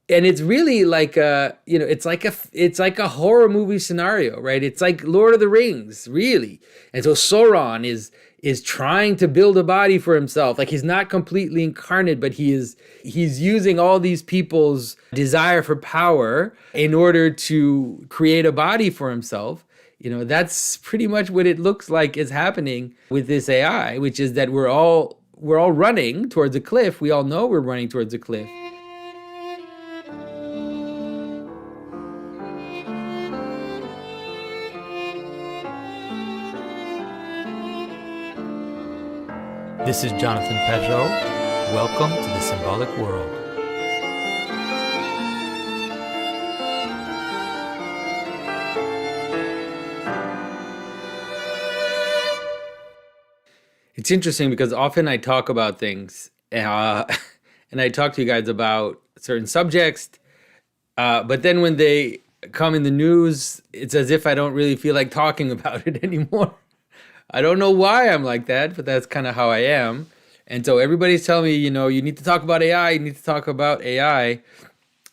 and it's really like it's like a horror movie scenario, right? It's like Lord of the Rings, really. And so Sauron is trying to build a body for himself. Like, he's not completely incarnate, but he's using all these people's desire for power in order to create a body for himself. That's pretty much what it looks like is happening with this AI, which is that we're all running towards a cliff. We all know we're running towards a cliff. This is Jonathan Pedro. Welcome to the Symbolic World. It's interesting because often I talk about things, and I talk to you guys about certain subjects, but then when they come in the news, it's as if I don't really feel like talking about it anymore. I don't know why I'm like that, but that's kind of how I am. And so everybody's telling me, you need to talk about AI, you need to talk about AI.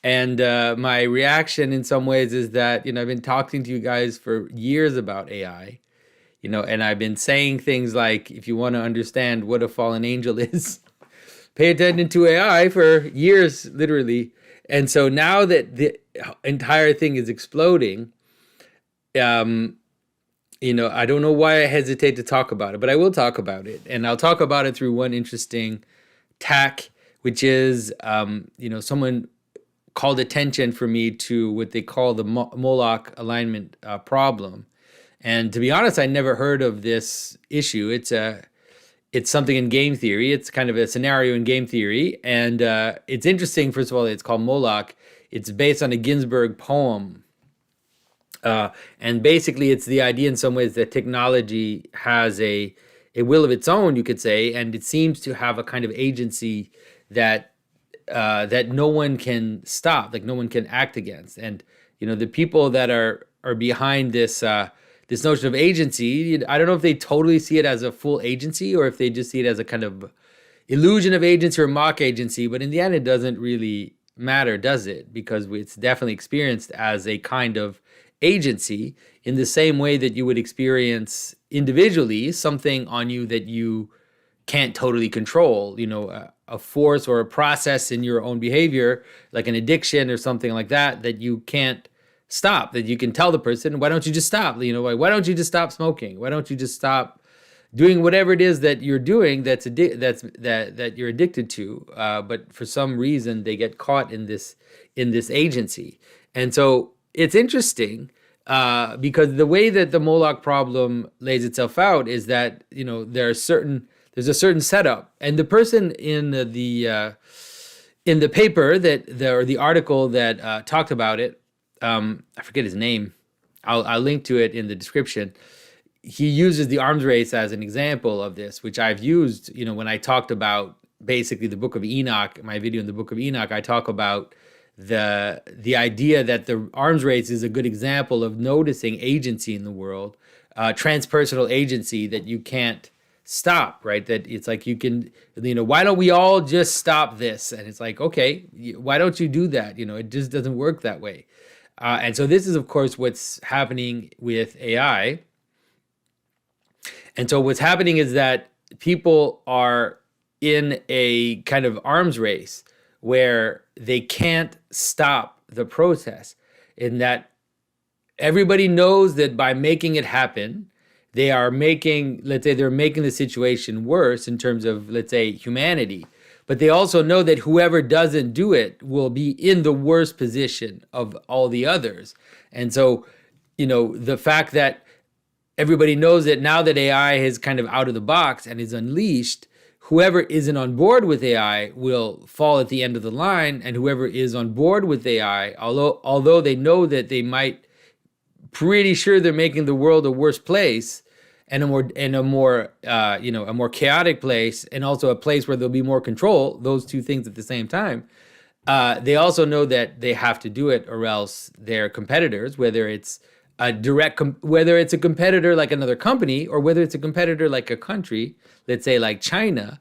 And my reaction in some ways is that, I've been talking to you guys for years about AI, and I've been saying things like, if you want to understand what a fallen angel is, pay attention to AI for years, literally. And so now that the entire thing is exploding, I don't know why I hesitate to talk about it, but I will talk about it. And I'll talk about it through one interesting tack, which is, someone called attention for me to what they call the Moloch alignment problem. And to be honest, I never heard of this issue. It's something in game theory. It's kind of a scenario in game theory. And it's interesting, first of all, it's called Moloch. It's based on a Ginsberg poem. And basically, it's the idea in some ways that technology has a will of its own, you could say, and it seems to have a kind of agency that no one can stop, like no one can act against. And the people that are behind this notion of agency, I don't know if they totally see it as a full agency or if they just see it as a kind of illusion of agency or mock agency. But in the end, it doesn't really matter, does it? Because it's definitely experienced as a kind of agency in the same way that you would experience individually something on you that you can't totally control, a force or a process in your own behavior, like an addiction or something like that you can't stop, that you can tell the person, why don't you just stop? Why don't you just stop smoking? Why don't you just stop doing whatever it is that you're doing that you're addicted to? But for some reason they get caught in this agency. And so it's interesting because the way that the Moloch problem lays itself out is that there's a certain setup, and the person in the paper or the article that talked about it, I forget his name. I'll link to it in the description. He uses the arms race as an example of this, which I've used. When I talked about basically the Book of Enoch, my video in the Book of Enoch, I talk about the idea that the arms race is a good example of noticing agency in the world, transpersonal agency that you can't stop, right? That it's like you can, why don't we all just stop this? And it's like, okay, why don't you do that? It just doesn't work that way. And so this is, of course, what's happening with AI. And so what's happening is that people are in a kind of arms race where they can't stop the process, in that everybody knows that by making it happen, they're making the situation worse in terms of, let's say, humanity. But they also know that whoever doesn't do it will be in the worst position of all the others. And so, the fact that everybody knows that now that AI is kind of out of the box and is unleashed, whoever isn't on board with AI will fall at the end of the line, and whoever is on board with AI, although they know that they might, pretty sure they're making the world a worse place, and a more chaotic place, and also a place where there'll be more control. Those two things at the same time. They also know that they have to do it, or else their competitors, whether it's a competitor like another company, or whether it's a competitor like a country, let's say like China,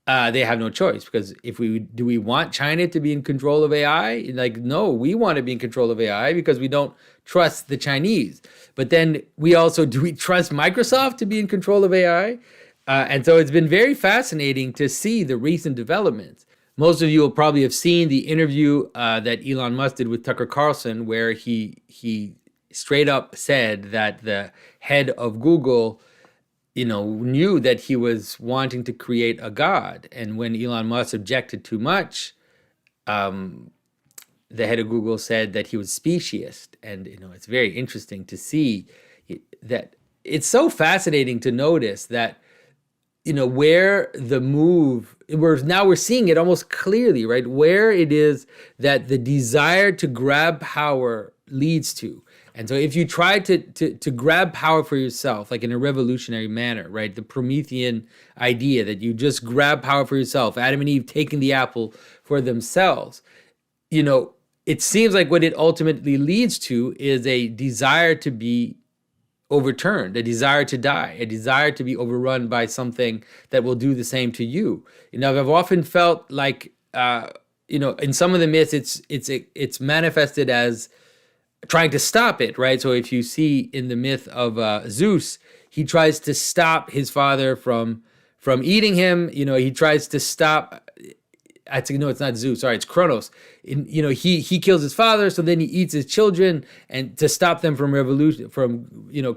they have no choice, because if we want China to be in control of AI? Like, no, we want to be in control of AI because we don't trust the Chinese. But then do we trust Microsoft to be in control of AI? And so it's been very fascinating to see the recent developments. Most of you will probably have seen the interview that Elon Musk did with Tucker Carlson, where he straight up said that the head of Google, knew that he was wanting to create a god. And when Elon Musk objected too much, the head of Google said that he was speciesist. And, it's very interesting to see that. It's so fascinating to notice that, where the move, we're seeing it almost clearly, right? Where it is that the desire to grab power leads to. And so if you try to grab power for yourself, like in a revolutionary manner, right? The Promethean idea that you just grab power for yourself, Adam and Eve taking the apple for themselves, it seems like what it ultimately leads to is a desire to be overturned, a desire to die, a desire to be overrun by something that will do the same to you. I've often felt like, in some of the myths, it's manifested as trying to stop it, right? So if you see in the myth of Zeus, he tries to stop his father from eating him. He tries to stop. No, it's not Zeus. Sorry, it's Kronos. He kills his father, so then he eats his children, and to stop them from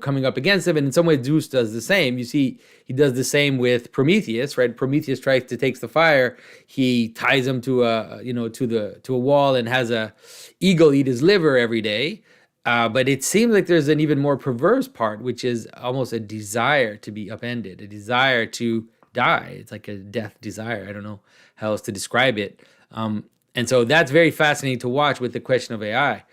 coming up against him. And in some ways, Zeus does the same. You see, he does the same with Prometheus, right? Prometheus tries to take the fire. He ties him to a wall and has a eagle eat his liver every day. But it seems like there's an even more perverse part, which is almost a desire to be upended, a desire to die. It's like a death desire. I don't know how else to describe it. And so that's very fascinating to watch with the question of AI.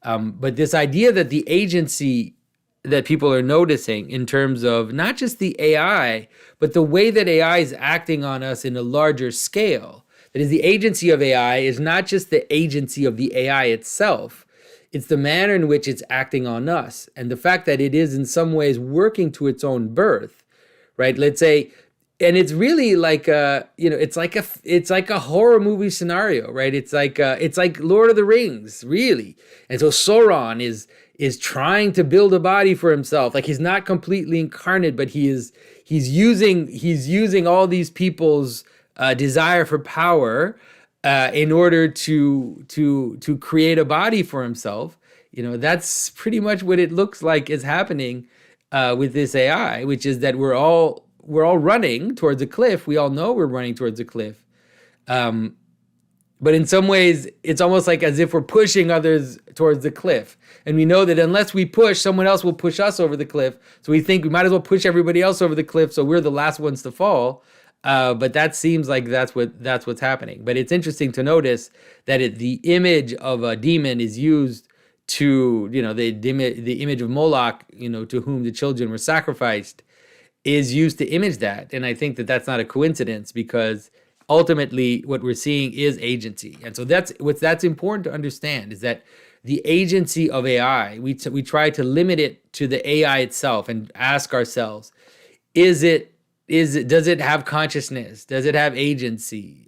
But this idea that the agency that people are noticing in terms of not just the AI, but the way that AI is acting on us in a larger scale. That is, the agency of AI is not just the agency of the AI itself, it's the manner in which it's acting on us. And the fact that it is in some ways working to its own birth, right? Let's say, and it's really like it's like a horror movie scenario, right? It's like Lord of the Rings, really. And so Sauron is trying to build a body for himself. Like, he's not completely incarnate, but he's using all these people's desire for power in order to create a body for himself. That's pretty much what it looks like is happening with this AI, which is that we're all running towards a cliff. We all know we're running towards a cliff. But in some ways, it's almost like as if we're pushing others towards the cliff. And we know that unless we push, someone else will push us over the cliff. So we think we might as well push everybody else over the cliff so we're the last ones to fall. But that seems like that's what's happening. But it's interesting to notice that the image of a demon is used to, the image of Moloch, to whom the children were sacrificed, is used to image that. And I think that that's not a coincidence, because ultimately what we're seeing is agency. And so that's important to understand, is that the agency of AI, we try to limit it to the AI itself and ask ourselves, does it have consciousness? Does it have agency?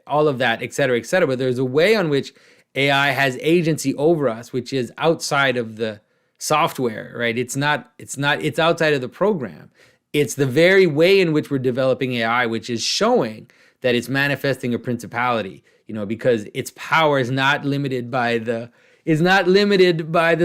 All of that, et cetera, et cetera. But there's a way on which AI has agency over us, which is outside of the software, right? It's outside of the program. It's the very way in which we're developing AI, which is showing that it's manifesting a principality, because its power is not limited by the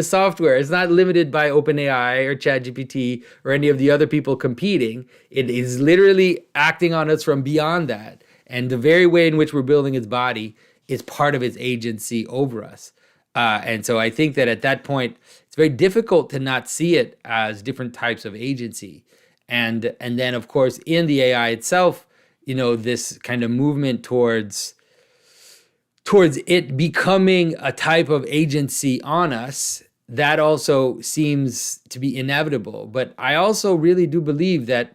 software. It's not limited by OpenAI or ChatGPT or any of the other people competing. It is literally acting on us from beyond that. And the very way in which we're building its body is part of its agency over us. And so I think that at that point, it's very difficult to not see it as different types of agency. And then, of course, in the AI itself, this kind of movement towards it becoming a type of agency on us, that also seems to be inevitable. But I also really do believe that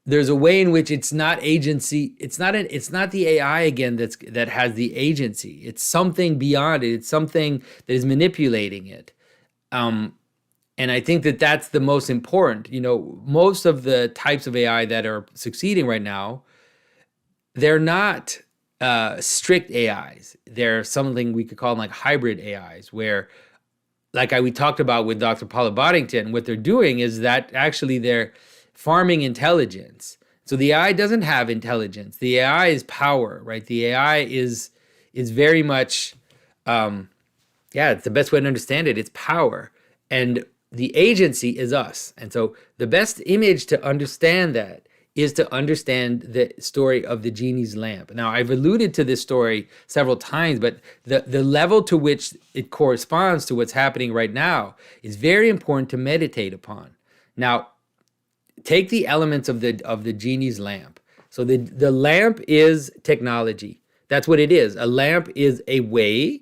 there's a way in which it's not agency. It's not the AI again that has the agency. It's something beyond it. It's something that is manipulating it. And I think that that's the most important. Most of the types of AI that are succeeding right now, they're not strict AIs. They're something we could call them like hybrid AIs, where, like we talked about with Dr. Paula Boddington, what they're doing is that actually they're farming intelligence. So the AI doesn't have intelligence. The AI is power, right? The AI is very much, it's the best way to understand it. It's power. And the agency is us. And so the best image to understand that is to understand the story of the genie's lamp. Now, I've alluded to this story several times, but the level to which it corresponds to what's happening right now is very important to meditate upon. Now, take the elements of the genie's lamp. So the lamp is technology. That's what it is. A lamp is a way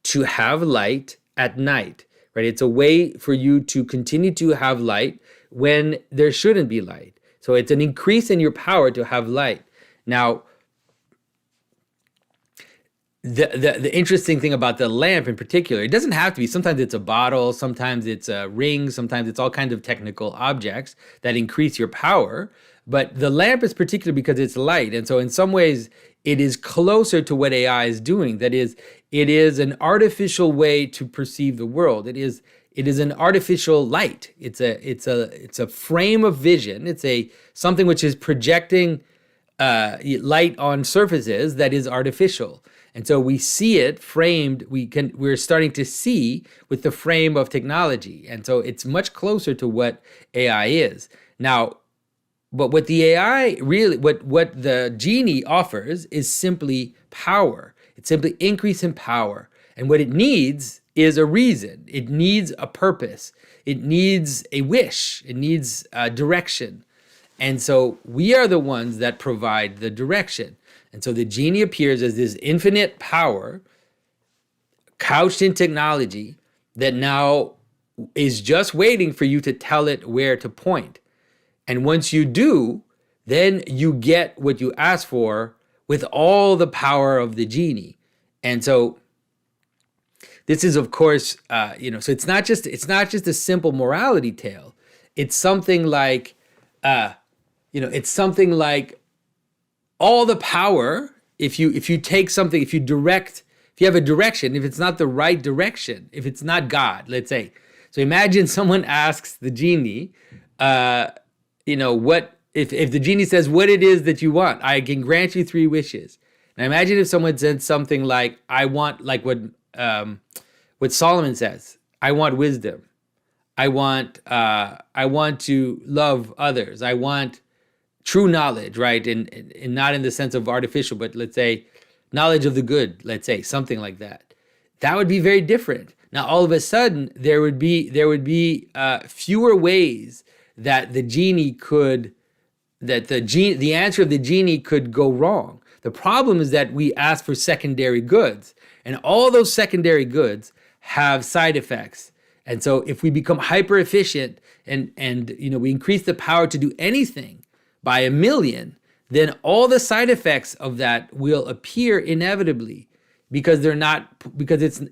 to have light at night, right? It's a way for you to continue to have light when there shouldn't be light. So it's an increase in your power to have light. Now, the interesting thing about the lamp in particular, it doesn't have to be. Sometimes it's a bottle, sometimes it's a ring, sometimes it's all kinds of technical objects that increase your power. But the lamp is particular because it's light. And so in some ways, it is closer to what AI is doing. That is, it is an artificial way to perceive the world. It is an artificial light. It's a frame of vision. It's something which is projecting light on surfaces that is artificial. And so we see it framed. We're starting to see with the frame of technology. And so it's much closer to what AI is. Now, but what the AI really, what the genie offers is simply power. It's simply increase in power. And what it needs is a reason. It needs a purpose. It needs a wish. It needs direction. And so we are the ones that provide the direction. And so the genie appears as this infinite power couched in technology that now is just waiting for you to tell it where to point. And once you do, then you get what you ask for with all the power of the genie. And so this is, of course, so it's not just a simple morality tale. It's something like, all the power. If you take something, if you have a direction, if it's not the right direction, if it's not God, let's say. So imagine someone asks the genie, what if the genie says what it is that you want, I can grant you 3 wishes. Now imagine if someone said something like, I want, like what Solomon says, I want wisdom. I want to love others. I want true knowledge, right? And not in the sense of artificial, but let's say knowledge of the good, let's say something like that. That would be very different. Now, all of a sudden, there would be fewer ways that the answer of the genie could go wrong. The problem is that we ask for secondary goods, and all those secondary goods have side effects. And so if we become hyper efficient and we increase the power to do anything by 1,000,000, then all the side effects of that will appear inevitably because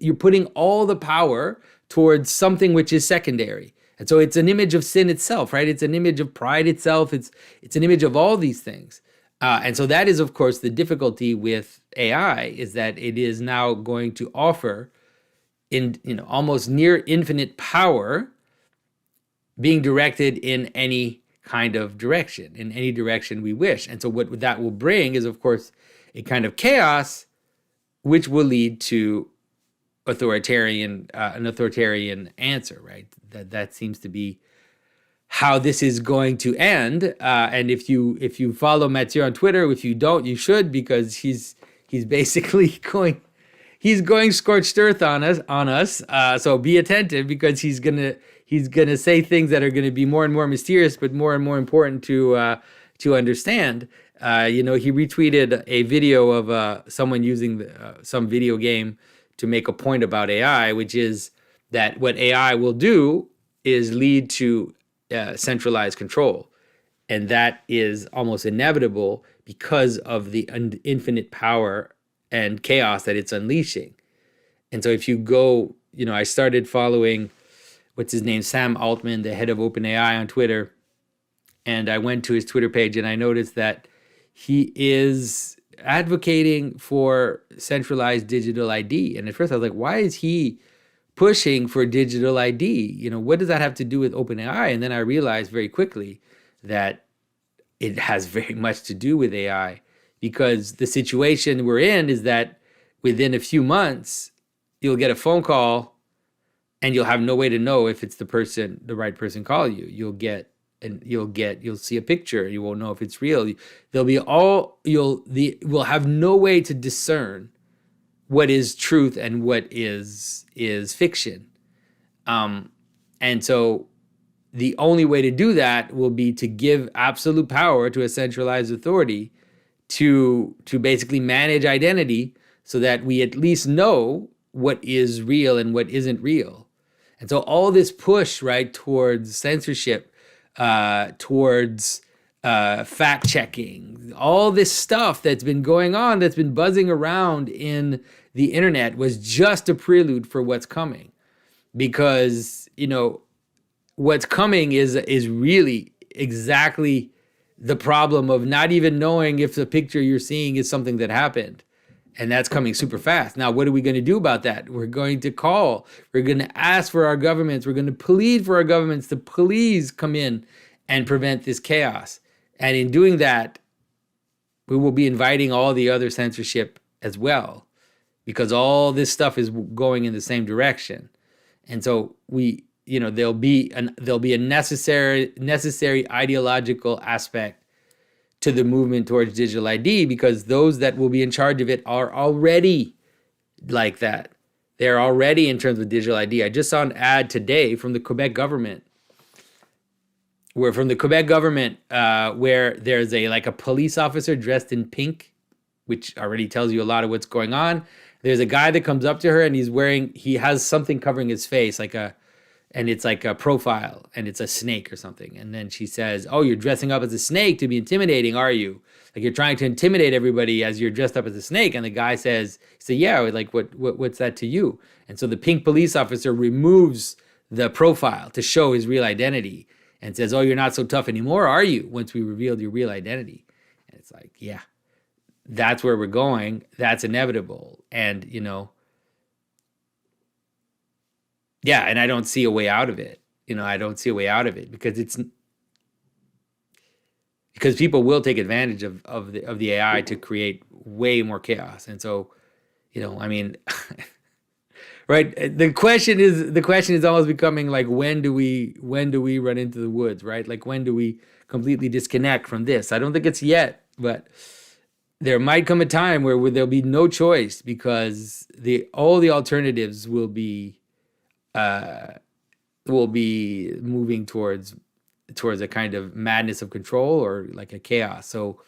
you're putting all the power towards something which is secondary. And so it's an image of sin itself, right? It's an image of pride itself. It's an image of all these things. And so that is, of course, the difficulty with AI, is that it is now going to offer almost near infinite power being directed in any kind of direction, in any direction we wish. And so what that will bring is, of course, a kind of chaos, which will lead to an authoritarian answer, right? That seems to be how this is going to end. And if you follow Mathieu on Twitter, if you don't, you should, because he's basically going scorched earth on us. So be attentive, because he's gonna say things that are gonna be more and more mysterious, but more and more important to understand. He retweeted a video of someone using some video game to make a point about AI, which is that what AI will do is lead to centralized control. And that is almost inevitable because of the infinite power and chaos that it's unleashing. And so if you go, I started following what's his name, Sam Altman, the head of OpenAI on Twitter. And I went to his Twitter page and I noticed that he is advocating for centralized digital ID. And at first I was like, why is he pushing for digital ID? You know, what does that have to do with OpenAI? And then I realized very quickly that it has very much to do with AI, because the situation we're in is that within a few months, you'll get a phone call and you'll have no way to know if it's the right person calling you. You'll see a picture. You won't know if it's real. We'll have no way to discern what is truth and what is fiction. And so the only way to do that will be to give absolute power to a centralized authority to basically manage identity, so that we at least know what is real and what isn't real. And so all this push, right, towards censorship, towards fact checking, all this stuff that's been going on, that's been buzzing around in the internet, was just a prelude for what's coming. Because, you know, what's coming is really exactly the problem of not even knowing if the picture you're seeing is something that happened. And that's coming super fast. Now, what are we going to do about that? We're going to call. We're going to ask for our governments. We're going to plead for our governments to please come in and prevent this chaos. And in doing that, we will be inviting all the other censorship as well, because all this stuff is going in the same direction. And so there'll be a necessary ideological aspect to the movement towards digital ID, because those that will be in charge of it are already like that. They're already in terms of digital ID. I just saw an ad today from the Quebec government, where there's a police officer dressed in pink, which already tells you a lot of what's going on. There's a guy that comes up to her and he has something covering his face, and it's like a profile, and it's a snake or something. And then she says, "Oh, you're dressing up as a snake to be intimidating, are you? Like, you're trying to intimidate everybody as you're dressed up as a snake." And the guy says, "Yeah, like what's that to you?" And so the pink police officer removes the profile to show his real identity and says, "Oh, you're not so tough anymore, are you? Once we revealed your real identity." And it's like, yeah, that's where we're going. That's inevitable. And, yeah, and I don't see a way out of it. I don't see a way out of it, because people will take advantage of the AI to create way more chaos. And so, I mean, right? The question is almost becoming like, when do we run into the woods, right? Like, when do we completely disconnect from this? I don't think it's yet, but there might come a time where there'll be no choice, because all the alternatives will be moving towards a kind of madness of control, or like a chaos. So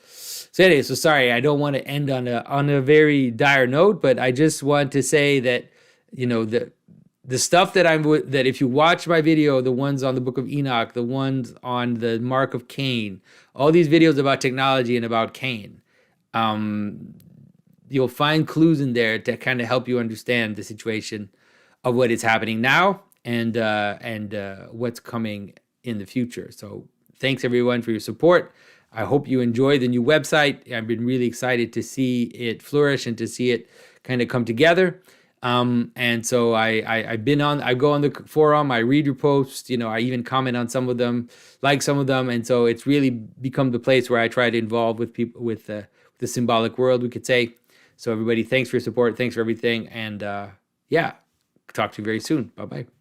anyway, sorry, I don't want to end on a very dire note, but I just want to say that, the stuff that if you watch my video, the ones on the Book of Enoch, the ones on the Mark of Cain, all these videos about technology and about Cain, you'll find clues in there to kind of help you understand the situation of what is happening now and what's coming in the future. So thanks everyone for your support. I hope you enjoy the new website. I've been really excited to see it flourish and to see it kind of come together. And so I go on the forum, I read your posts, I even comment on some of them, like some of them. And so it's really become the place where I try to involve with people, with the symbolic world, we could say. So everybody, thanks for your support. Thanks for everything. And yeah, talk to you very soon. Bye-bye.